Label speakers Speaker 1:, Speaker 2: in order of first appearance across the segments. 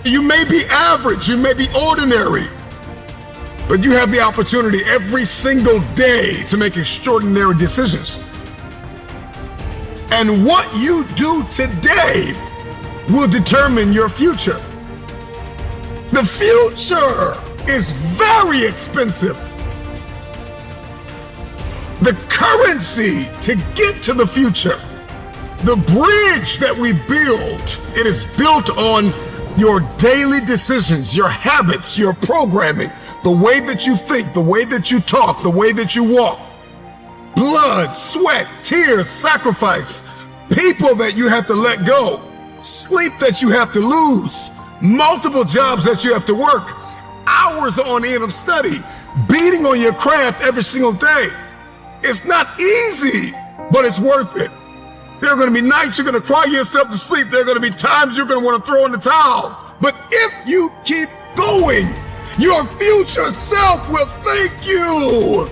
Speaker 1: You may be average, you may be ordinary, but you have the opportunity every single day to make extraordinary decisions. And what you do today will determine your future. The future is very expensive. The currency to get to the future, the bridge that we build, it is built on your daily decisions, your habits, your programming, the way that you think, the way that you talk, the way that you walk. Blood, sweat, tears, sacrifice, people that you have to let go, sleep that you have to lose, multiple jobs that you have to work, hours on end of study, beating on your craft every single day. It's not easy, but it's worth it. There are going to be nights you're going to cry yourself to sleep. There are going to be times you're going to want to throw in the towel. But if you keep going, your future self will thank you.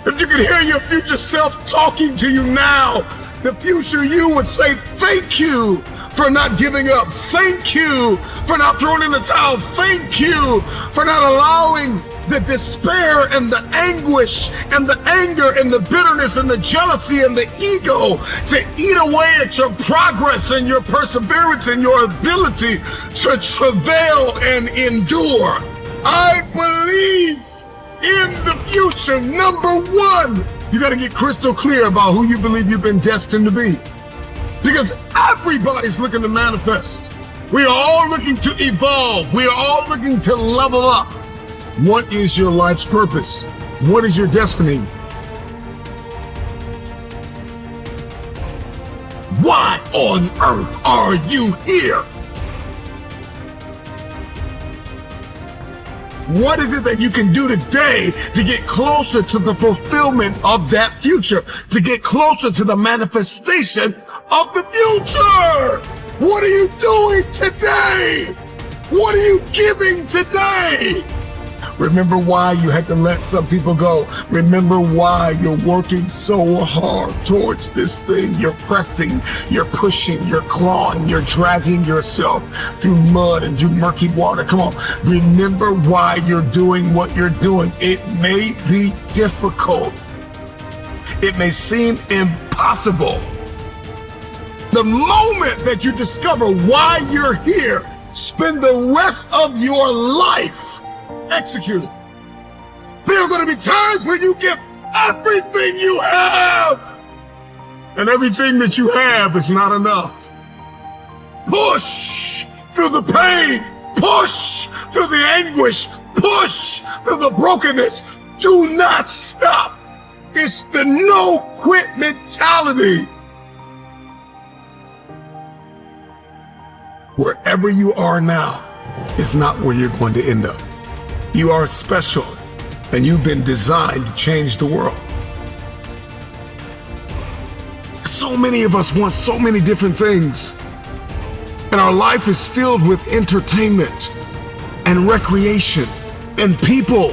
Speaker 1: If you could hear your future self talking to you now, the future you would say, thank you for not giving up. Thank you for not throwing in the towel. Thank you for not allowing the despair and the anguish and the anger and the bitterness and the jealousy and the ego to eat away at your progress and your perseverance and your ability to travail and endure. I believe in the future. Number one, you got to get crystal clear about who you believe you've been destined to be. Because everybody's looking to manifest. We are all looking to evolve. We are all looking to level up. What is your life's purpose? What is your destiny? Why on earth are you here? What is it that you can do today to get closer to the fulfillment of that future, to get closer to the manifestation of the future? What are you doing today? What are you giving today? Remember why you had to let some people go. Remember why you're working so hard towards this thing. You're pressing, you're pushing, you're clawing, you're dragging yourself through mud and through murky water. Come on. Remember why you're doing what you're doing. It may be difficult. It may seem impossible. The moment that you discover why you're here, spend the rest of your life executed. There are going to be times when you give everything you have, and everything that you have is not enough. Push through the pain, push through the anguish, push through the brokenness. Do not stop. It's the no quit mentality. Wherever you are now is not where you're going to end up. You are special, and you've been designed to change the world. So many of us want so many different things, and our life is filled with entertainment and recreation and people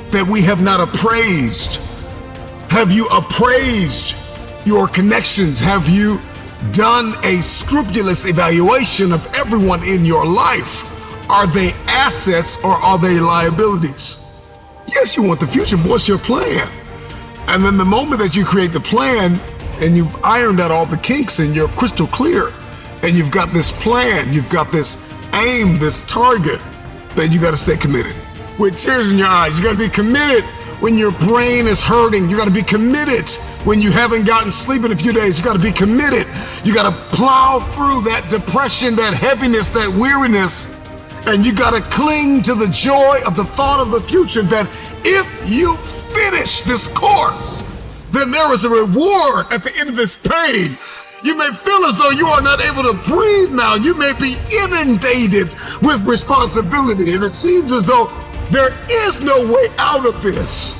Speaker 1: that we have not appraised. Have you appraised your connections? Have you done a scrupulous evaluation of everyone in your life? Are they assets or are they liabilities? Yes, you want the future, but what's your plan? And then the moment that you create the plan and you've ironed out all the kinks and you're crystal clear and you've got this plan, you've got this aim, this target, then you got to stay committed. With tears in your eyes, you got to be committed when your brain is hurting. You got to be committed when you haven't gotten sleep in a few days. You got to be committed. You got to plow through that depression, that heaviness, that weariness. And you got to cling to the joy of the thought of the future that if you finish this course, then there is a reward at the end of this pain. You may feel as though you are not able to breathe now. You may be inundated with responsibility, and it seems as though there is no way out of this.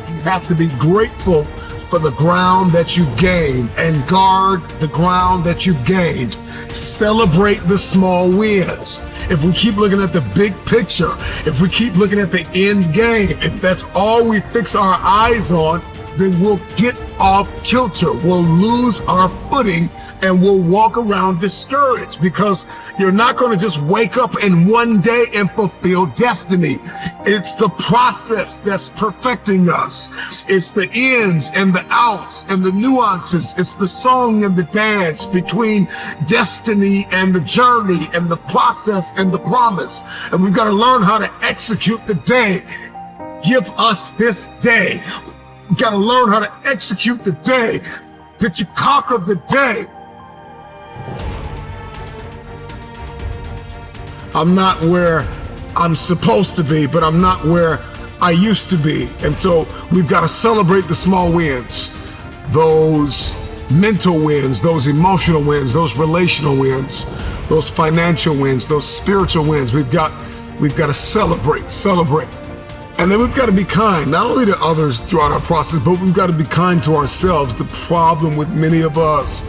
Speaker 1: You have to be grateful for the ground that you've gained and guard the ground that you've gained. Celebrate the small wins. If we keep looking at the big picture, if we keep looking at the end game, if that's all we fix our eyes on, then we'll get off kilter. We'll lose our footing and will walk around discouraged, because you're not going to just wake up in one day and fulfill destiny. It's the process that's perfecting us. It's the ins and the outs and the nuances. It's the song and the dance between destiny and the journey and the process and the promise. And we've got to learn how to execute the day. Give us this day. We've got to learn how to execute the day, that you conquer the day. I'm not where I'm supposed to be, but I'm not where I used to be. And so we've got to celebrate the small wins, those mental wins, those emotional wins, those relational wins, those financial wins, those spiritual wins. We've got to celebrate. And then we've got to be kind, not only to others throughout our process, but we've got to be kind to ourselves. The problem with many of us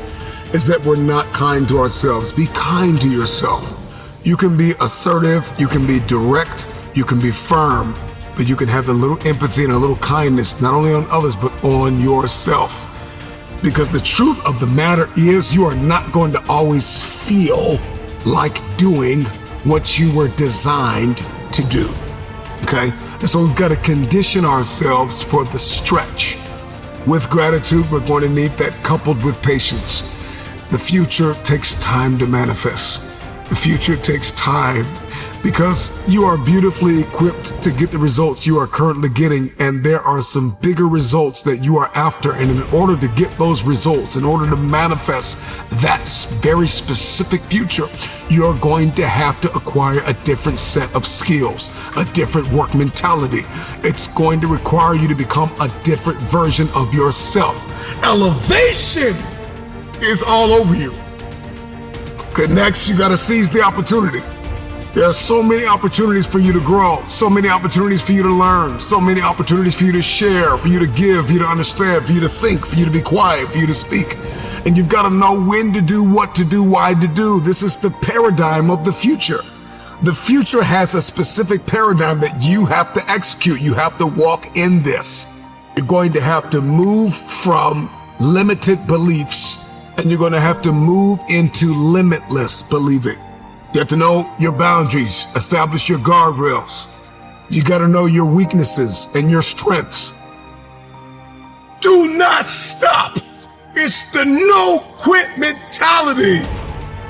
Speaker 1: is that we're not kind to ourselves. Be kind to yourself. You can be assertive, you can be direct, you can be firm, but you can have a little empathy and a little kindness, not only on others, but on yourself. Because the truth of the matter is, you are not going to always feel like doing what you were designed to do, okay? And so we've got to condition ourselves for the stretch. With gratitude, we're going to need that coupled with patience. The future takes time to manifest. The future takes time, because you are beautifully equipped to get the results you are currently getting, and there are some bigger results that you are after. And in order to get those results, in order to manifest that very specific future, you're going to have to acquire a different set of skills, a different work mentality. It's going to require you to become a different version of yourself. Elevation is all over you. Okay, next, you got to seize the opportunity. There are so many opportunities for you to grow, so many opportunities for you to learn, so many opportunities for you to share, for you to give, for you to understand, for you to think, for you to be quiet, for you to speak. And you've got to know when to do, what to do, why to do. This is the paradigm of the future. The future has a specific paradigm that you have to execute. You have to walk in this. You're going to have to move from limited beliefs, and you're going to have to move into limitless believing. You have to know your boundaries, establish your guardrails. You got to know your weaknesses and your strengths. Do not stop. It's the no quit mentality.